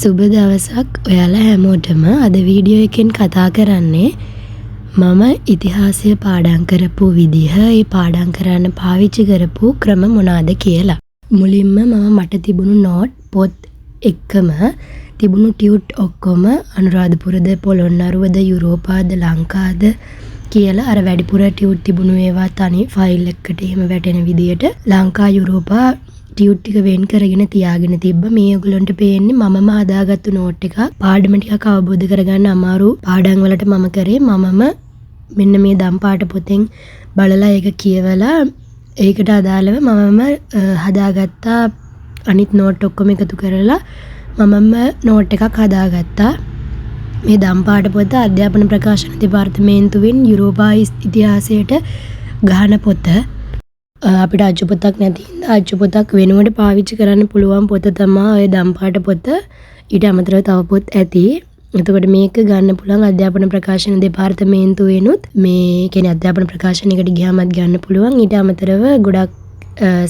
සුබ දවසක් ඔයාලා හැමෝටම. අද වීඩියෝ එකෙන් කතා කරන්නේ මම ඉතිහාසය පාඩම් කරපු විදිහ, ඒ පාඩම් කරන්න පාවිච්චි කරපු ක්‍රම මොනවාද කියලා. මුලින්ම මට තිබුණු නෝට් පොත් එක්කම තිබුණු ටියුට් ඔක්කොම අනුරාධපුරද, පොළොන්නරුවද, යුරෝපාද, ලංකාද කියලා අර වැඩිපුර ටියුට් තිබුණු ඒවා තනි ෆයිල් එකකට එහෙම වැටෙන විදියට ලංකා යුරෝපා ටියුට් ටික වෙන් කරගෙන තියාගෙන තිබ්බා. මේ ඔයගලන්ට පේන්නේ මමම හදාගත්තු නෝට් එක. පාඩම ටිකක් අවබෝධ කරගන්න අමාරු පාඩම් වලට මම කරේ මමම මෙන්න මේ දම් පාට පොතෙන් බලලා ඒක කියවලා ඒකට අදාළව මමම හදාගත්තා. අනිත් නෝට් ඔක්කොම එකතු කරලා මමම නෝට් එකක් හදාගත්තා. මේ දම් පාට පොත අධ්‍යාපන ප්‍රකාශන දෙපාර්තමේන්තුවෙන් යුරෝපා ඉතිහාසයට ගහන පොත. අපිට අච්චු පොතක් නැති හින්දා අච්චු පොතක් වෙනුවට පාවිච්චි කරන්න පුළුවන් පොත තමයි ඔය දම් පාට පොත. ඊට අමතරව තව පොත් ඇති. එතකොට මේක ගන්න පුළුවන් අධ්‍යාපන ප්‍රකාශන දෙපාර්තමේන්තුවෙනුත් මේ කියන්නේ අධ්‍යාපන ප්‍රකාශනයකට ගියාමත් ගන්න පුළුවන්. ඊට අමතරව ගොඩක්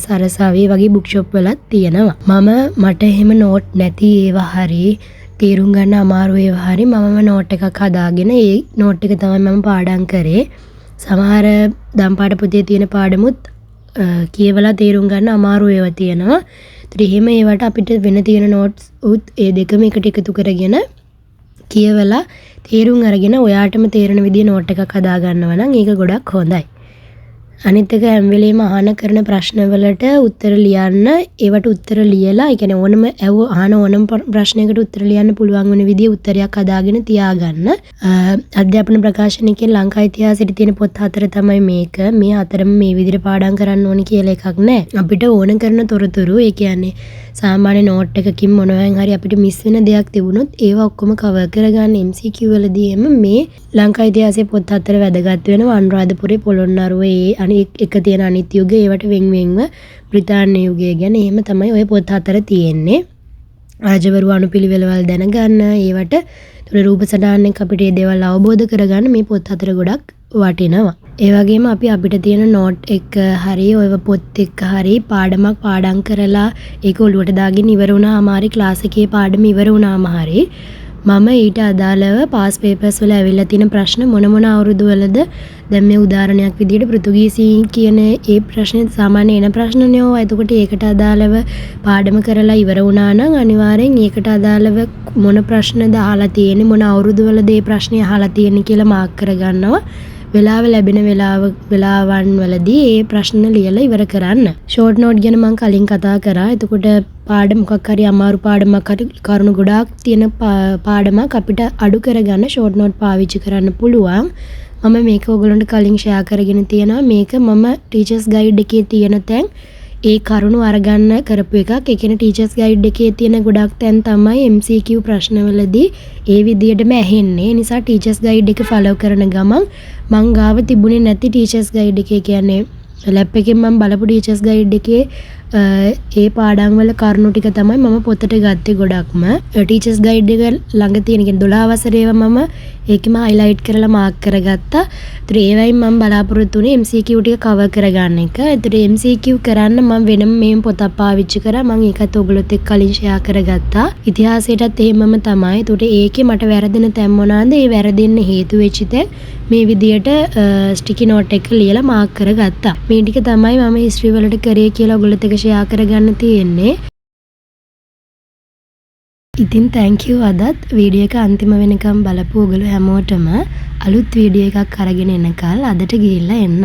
සරසාවේ වගේ බුක් ෂොප් වලත් තියෙනවා. මට එහෙම නෝට් නැති ඒවා හරි තේරුම් ගන්න අමාරු ඒවා හරි මමම නෝට් එකක් හදාගෙන ඒ නෝට් එක තමයි මම පාඩම් කරේ. සමහර දම් පාට පොතේ තියෙන පාඩමුත් කියවලා තේරුම් ගන්න අමාරු ඒවා තියෙනවා. ඒත් එහෙම ඒවට අපිට වෙන තියෙන නෝට්ස් උත් ඒ දෙකම එකට එකතු කරගෙන කියවලා තේරුම් අරගෙන ඔයාටම තේරෙන විදිහේ නෝට් එකක් හදා ගන්නවා නම් ඒක ගොඩක් හොඳයි. අනිත් එක හැම වෙලේම අහන කරන ප්‍රශ්න වලට උත්තර ලියන්න. ඒවට උත්තර ලියලා, ඒ කියන්නේ ඕනම ප්‍රශ්නයකට උත්තර ලියන්න පුළුවන් වෙන විදිහේ උත්තරයක් හදාගෙන තියාගන්න. අධ්‍යාපන ප්‍රකාශනයේ ලංකා ඉතිහාසෙට තියෙන පොත් හතර තමයි මේක. මේ හතරම මේ විදිහට පාඩම් කරන්න ඕනි කියලා එකක් නැහැ. අපිට ඕන කරන තොරතුරු, ඒ කියන්නේ සාමාන්‍ය නෝට් එකකින් මොනවාන් හරි අපිට මිස් වෙන දෙයක් තිබුණොත් ඒවා ඔක්කොම කවර් කරගන්න MCQ වලදී එම මේ ලංකා ඉතිහාසයේ පොත් හතර වැදගත් වෙනවා. අනුරාධපුරේ, පොළොන්නරුවේ අනිත් එක තියෙන අනිත් යුගය, ඒවට වෙන්වෙන්ව බ්‍රිතාන්‍ය යුගය ගැන එහෙම තමයි ওই පොත් හතර තියෙන්නේ. රජවරු අනුපිළිවෙළවල් දැනගන්න, ඒවට ඒතර රූප සටහනෙන් අපිට මේ දේවල් අවබෝධ කරගන්න මේ පොත් හතර ගොඩක් වටිනවා. ඒ වගේම අපිට තියෙන නෝට් එක හරි ඔය පොත් එක හරි පාඩමක් පාඩම් කරලා ඒක ඔලුවට දාගෙන ඉවර වුණාම හරි ක්ලාස් එකේ පාඩම ඉවර වුණාම හරි මම ඊට අදාළව පාස් පේපර්ස් වල ඇවිල්ලා තියෙන ප්‍රශ්න මොන අවුරුදු වලද, දැන් මේ උදාහරණයක් විදිහට පෘතුගීසි කියන ඒ ප්‍රශ්නේ සාමාන්‍ය එන ප්‍රශ්නනේ ඕවා. එතකොට ඒකට අදාළව පාඩම කරලා ඉවර වුණා නම් අනිවාර්යෙන් ඒකට අදාළව මොන ප්‍රශ්නද අහලා තියෙන්නේ, මොන අවුරුදු වලද ඒ ප්‍රශ්නේ අහලා තියෙන්නේ කියලා මාක් කරගන්නවා. වෙලාව ලැබෙන වෙලාවන් වලදී ඒ ප්‍රශ්න ලියලා ඉවර කරන්න. ෂෝට් නෝට් ගැන මම කලින් කතා කරා. එතකොට පාඩම මොකක් හරි අමාරු පාඩමක් හරි කරුණු ගොඩාක් තියෙන පාඩමක් අපිට අඩු කරගන්න ෂෝට් නෝට් පාවිච්චි කරන්න පුළුවන්. මම මේක ඔයගලන්ට කලින් ෂෙයා කරගෙන තියෙනවා. මේක මම ටීචර්ස් ගයිඩ් එකේ තියෙන තැන් ඒ කරුණු අරගන්න කරපු එකක්. ඒ කියන්නේ ටීචර්ස් ගයිඩ් එකේ තියෙන ගොඩක් තැන් තමයි MCQ ප්‍රශ්නවලදී ඒ විදිහටම ඇහෙන්නේ. ඒ නිසා ටීචර්ස් ගයිඩ් එක ෆලෝ කරන ගමන් මං ගාව තිබුණේ නැති ටීචර්ස් ගයිඩ් එකේ කියන්නේ ලැබ් එකෙන් මම බලපු ටීචර්ස් ගයිඩ් එකේ ඒ පාඩම් වල කරුණු ටික තමයි මම පොතට ගත්තේ ගොඩක්ම. ටීචර්ස් ගයිඩ් එක ළඟ තියෙන කියන්නේ 12 වසරේ ඒවා මම ඒකෙම හයිලයිට් කරලා මාක් කරගත්තා. ඒතර ඒවයින් මම බලාපොරොත්තු වුණේ MCQ ටික කවර් කරගන්න එක. ඒතර MCQ කරන්න මම වෙනම මේ පොතක් පාවිච්චි කරා. මම ඒකත් ඔයගොල්ලොත් එක්ක කලින් ෂෙයා කරගත්තා. ඉතිහාසයටත් එහෙමම තමයි. ඒතකොට ඒකේ මට වැරදෙන තැන් මොනවාද? ඒ වැරදෙන්න හේතු වෙච්ච තැන් මේ විදියට ස්ටිකි නෝට් එක ලියලා මාක් කරගත්තා. මේ ටික තමයි මම හිස්ටරි වලට කරේ කියලා ඔයගොල්ලොත් එක්ක ෂෙයා කරගන්න තියෙන්නේ. ඉතින් thank you අදත් වීඩියෝ එක අන්තිම වෙනකම් බලපු ඔයගොල්ලෝ හැමෝටම. අලුත් වීඩියෝ එකක් අරගෙන එනකල් අදට ගිහිල්ලා එන්න.